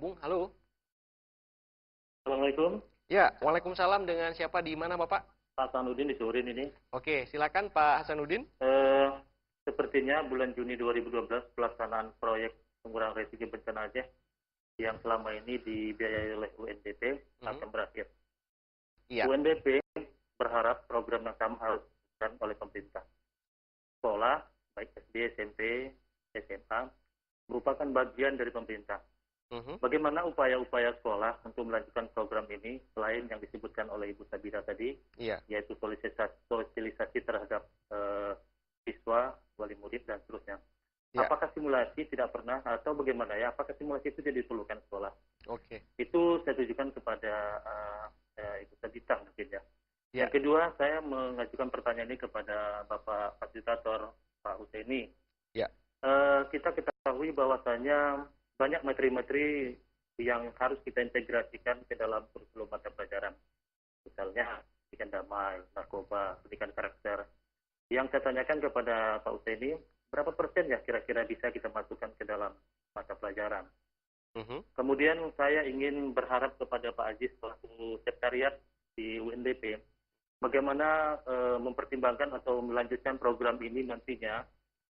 Bung, halo. Assalamualaikum, Ya, Waalaikumsalam, dengan siapa di mana Bapak? Pak Sanudin di Surin ini. Oke, silakan Pak Hasanuddin. Eh, Sepertinya bulan Juni 2012 pelaksanaan proyek pengurangan risiko bencana Aceh yang selama ini dibiayai oleh UNDP Mhm. akan berakhir. Iya. UNDP berharap program yang sama harus dilakukan oleh pemerintah. Sekolah, baik SD, SMP, SMA, merupakan bagian dari pemerintah. Mhm. Bagaimana upaya-upaya sekolah untuk melanjutkan program ini selain yang disebutkan oleh Ibu Sabira tadi, Iya. yaitu sosialisasi terhadap siswa, wali murid, dan seterusnya. Iya. Apakah simulasi tidak pernah atau bagaimana ya? Apakah simulasi itu tidak diperlukan sekolah? Oke. Itu saya tujukan kepada Ibu Sabita mungkin ya. Iya. Yang kedua, saya mengajukan pertanyaan ini kepada Bapak Fasilitator Pak Husaini. Iya. Kita ketahui bahwasanya banyak materi-materi yang harus kita integrasikan ke dalam kurikulum mata pelajaran. Misalnya pendidikan damai, narkoba, pendidikan karakter. Yang saya tanyakan kepada Pak Usaini, berapa persen ya kira-kira bisa kita masukkan ke dalam mata pelajaran? Mhm. Kemudian saya ingin berharap kepada Pak Aziz selaku sekretariat di UNDP, bagaimana mempertimbangkan atau melanjutkan program ini nantinya,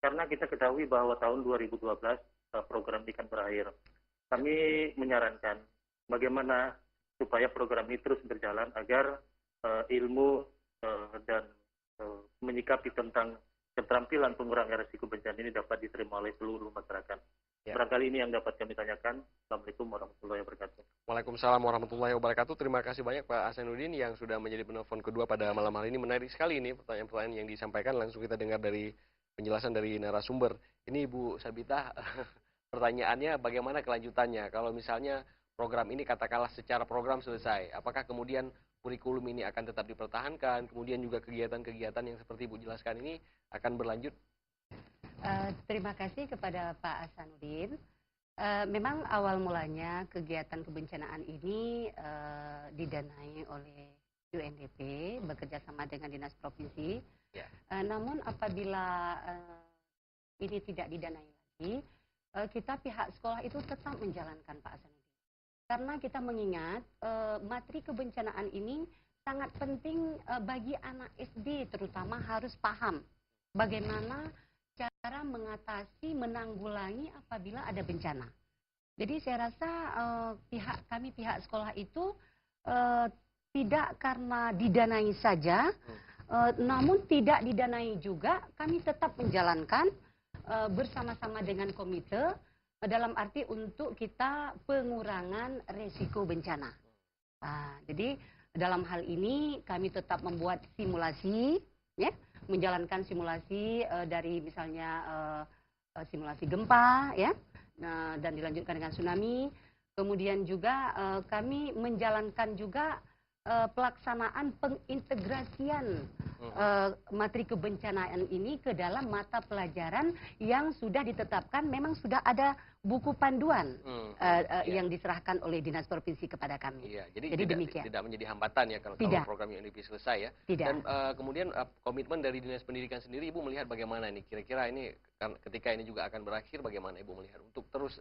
karena kita ketahui bahwa tahun 2012 program ini akan berakhir. Kami menyarankan bagaimana supaya program ini terus berjalan agar ilmu dan menyikapi tentang keterampilan pengurangan risiko bencana ini dapat diterima oleh seluruh masyarakat. Ya. Barangkali ini yang dapat kami tanyakan. Assalamualaikum warahmatullahi wabarakatuh. Waalaikumsalam warahmatullahi wabarakatuh. Terima kasih banyak Pak Hasanuddin yang sudah menjadi penelpon kedua pada malam hari ini. Menarik sekali ini pertanyaan-pertanyaan yang disampaikan. Langsung kita dengar dari penjelasan dari narasumber. Ini Ibu Sabita, pertanyaannya bagaimana kelanjutannya? Kalau misalnya program ini katakanlah secara program selesai, apakah kemudian kurikulum ini akan tetap dipertahankan? Kemudian juga kegiatan-kegiatan yang seperti Ibu jelaskan ini akan berlanjut? Terima kasih kepada Pak Hasanuddin. Memang awal mulanya kegiatan kebencanaan ini didanai oleh UNDP bekerja sama dengan Dinas Provinsi. Ya. Namun apabila ini tidak didanai lagi, kita pihak sekolah itu tetap menjalankan Pak Hasanuddin. Karena kita mengingat materi kebencanaan ini sangat penting bagi anak SD, terutama harus paham bagaimana cara mengatasi, menanggulangi apabila ada bencana. Jadi saya rasa pihak sekolah itu tidak karena didanai saja, namun tidak didanai juga, kami tetap menjalankan bersama-sama dengan komite dalam arti untuk kita pengurangan resiko bencana. Jadi dalam hal ini kami tetap membuat simulasi, ya, menjalankan simulasi dari misalnya simulasi gempa, ya, dan dilanjutkan dengan tsunami. Kemudian juga kami menjalankan juga pelaksanaan pengintegrasian materi kebencanaan ini ke dalam mata pelajaran yang sudah ditetapkan, memang sudah ada buku panduan yang diserahkan oleh Dinas Provinsi kepada kami. Iya, jadi demikian. tidak menjadi hambatan ya kalau program UNDP selesai ya. Tidak. Dan kemudian komitmen dari Dinas Pendidikan sendiri, Ibu melihat bagaimana ini? Kira-kira ini ketika ini juga akan berakhir, bagaimana Ibu melihat untuk terus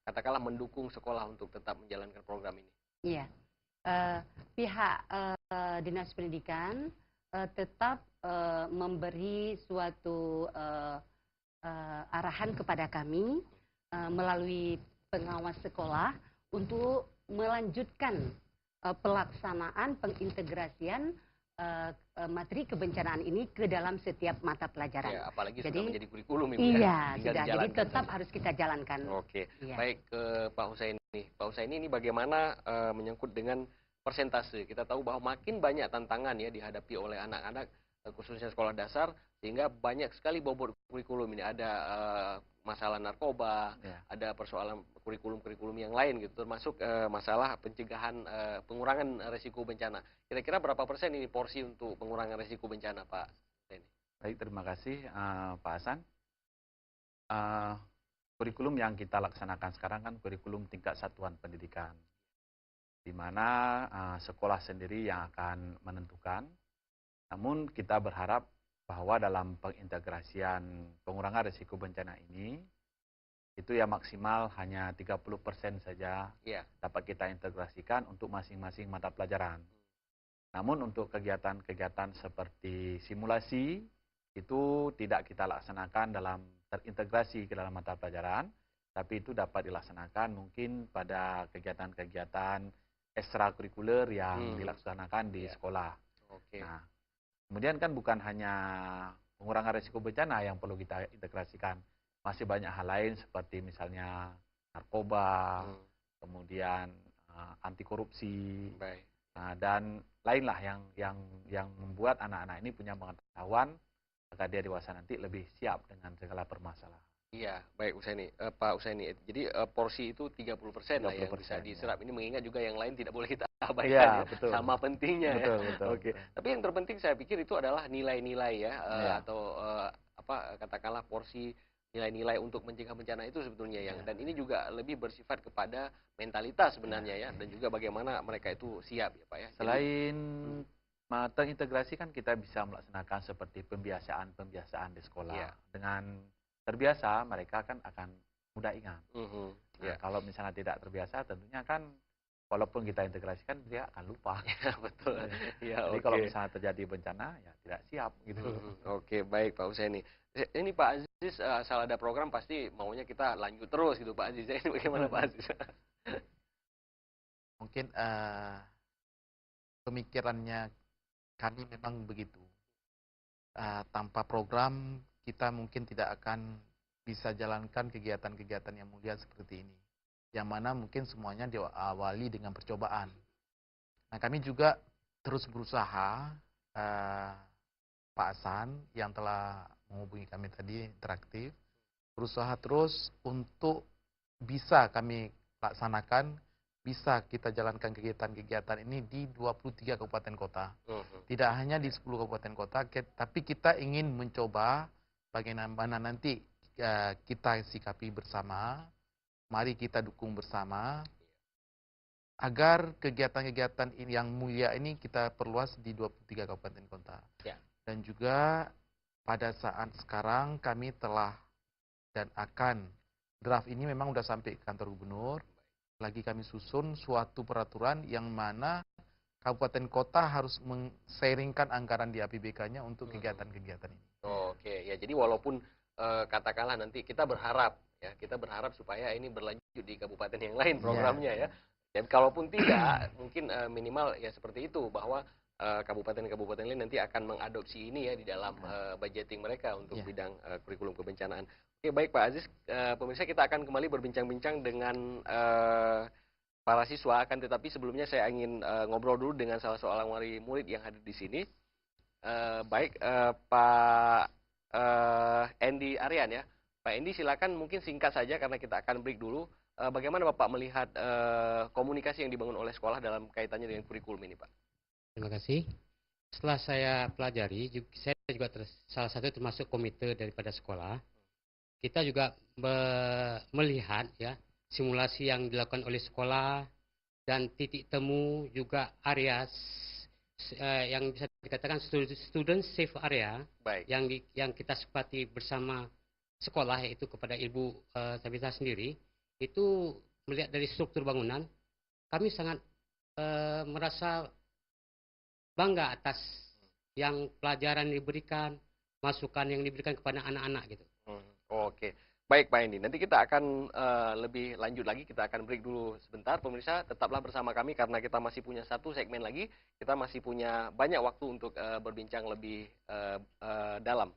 katakanlah mendukung sekolah untuk tetap menjalankan program ini? Iya, pihak Dinas Pendidikan tetap memberi suatu arahan kepada kami melalui pengawas sekolah untuk melanjutkan pelaksanaan pengintegrasian materi kebencanaan ini ke dalam setiap mata pelajaran. Ya, apalagi sudah menjadi kurikulum Ibu ya. Tinggal Sudah, jadi tetap saja. harus kita jalankan. Oke, iya. Baik ke Pak Husaini. Pak Husaini ini bagaimana menyangkut dengan persentase? Kita tahu bahwa makin banyak tantangan ya dihadapi oleh anak-anak khususnya sekolah dasar, sehingga banyak sekali bobot kurikulum ini. Ada masalah narkoba, ada persoalan kurikulum-kurikulum yang lain gitu, termasuk masalah pencegahan pengurangan risiko bencana. Kira-kira berapa persen ini porsi untuk pengurangan risiko bencana, Pak Husaini? Baik, terima kasih Pak Hasan. Kurikulum yang kita laksanakan sekarang kan kurikulum tingkat satuan pendidikan, di mana sekolah sendiri yang akan menentukan. Namun kita berharap bahwa dalam pengintegrasian pengurangan risiko bencana ini itu ya maksimal hanya 30% saja Iya. dapat kita integrasikan untuk masing-masing mata pelajaran. Namun untuk kegiatan-kegiatan seperti simulasi itu tidak kita laksanakan terintegrasi ke dalam mata pelajaran, tapi itu dapat dilaksanakan mungkin pada kegiatan-kegiatan ekstrakurikuler yang dilaksanakan di sekolah. Oke. Nah, kemudian kan bukan hanya pengurangan risiko bencana yang perlu kita integrasikan, masih banyak hal lain seperti misalnya narkoba, kemudian anti korupsi, dan lainlah yang membuat anak-anak ini punya pengetahuan agar dia dewasa nanti lebih siap dengan segala permasalahan. Iya, baik Pak Usaini. Jadi porsi itu 30% lah yang bisa 30%, diserap. ya. Ini mengingat juga yang lain tidak boleh kita abaikan ya. Betul. Sama pentingnya betul, ya. Betul, Oke. Tapi yang terpenting saya pikir itu adalah nilai-nilai ya, atau katakanlah porsi nilai-nilai untuk mencegah bencana itu sebetulnya dan ini juga lebih bersifat kepada mentalitas sebenarnya ya, dan juga bagaimana mereka itu siap ya Pak ya. Selain terintegrasi kan kita bisa melaksanakan seperti pembiasaan di sekolah. Dengan terbiasa mereka kan akan mudah ingat. Kalau misalnya tidak terbiasa tentunya kan walaupun kita integrasikan dia akan lupa. Betul. Jadi kalau misalnya terjadi bencana ya tidak siap gitu. Oke, baik Pak Usaini. Ini Pak Aziz asal ada program pasti maunya kita lanjut terus gitu Pak Aziz. Ini bagaimana Pak Aziz? Mungkin pemikirannya kami memang begitu. Tanpa program kita mungkin tidak akan bisa jalankan kegiatan-kegiatan yang mulia seperti ini. Yang mana mungkin semuanya diawali dengan percobaan. Nah, kami juga terus berusaha, Pak Hasan yang telah menghubungi kami tadi interaktif, berusaha terus untuk bisa kami laksanakan, bisa kita jalankan kegiatan-kegiatan ini di 23 kabupaten kota. Tidak hanya di 10 kabupaten kota, tapi kita ingin mencoba bagaimana nanti kita sikapi bersama, mari kita dukung bersama, agar kegiatan-kegiatan yang mulia ini kita perluas di 23 kabupaten kota. Dan juga pada saat sekarang kami telah dan akan, draft ini memang sudah sampai ke kantor gubernur, lagi kami susun suatu peraturan yang mana kabupaten kota harus men-sharingkan anggaran di APBK-nya untuk kegiatan-kegiatan ini. Oke, ya jadi walaupun katakanlah nanti kita berharap supaya ini berlanjut di kabupaten yang lain programnya ya. Dan kalaupun tidak, mungkin minimal ya seperti itu bahwa kabupaten-kabupaten lain nanti akan mengadopsi ini ya di dalam budgeting mereka untuk bidang kurikulum kebencanaan. Oke, baik Pak Aziz, pemirsa kita akan kembali berbincang-bincang dengan para siswa, akan tetapi sebelumnya saya ingin ngobrol dulu dengan salah seorang wali murid yang hadir di sini. Pak Endi Aryan ya. Pak Endi silakan mungkin singkat saja karena kita akan break dulu. Bagaimana Bapak melihat komunikasi yang dibangun oleh sekolah dalam kaitannya dengan kurikulum ini Pak? Terima kasih. Setelah saya pelajari, saya juga salah satu termasuk komite daripada sekolah. Kita juga melihat ya simulasi yang dilakukan oleh sekolah dan titik temu juga area yang bisa dikatakan student safe area. Baik. yang kita sepakati bersama sekolah, yaitu kepada Ibu Tabitha sendiri, itu melihat dari struktur bangunan, kami sangat merasa bangga atas yang pelajaran diberikan, masukan yang diberikan kepada anak-anak gitu. Oke, baik Pak Endi. Nanti kita akan lebih lanjut lagi, kita akan break dulu sebentar. Pemirsa, tetaplah bersama kami karena kita masih punya satu segmen lagi. Kita masih punya banyak waktu untuk berbincang lebih dalam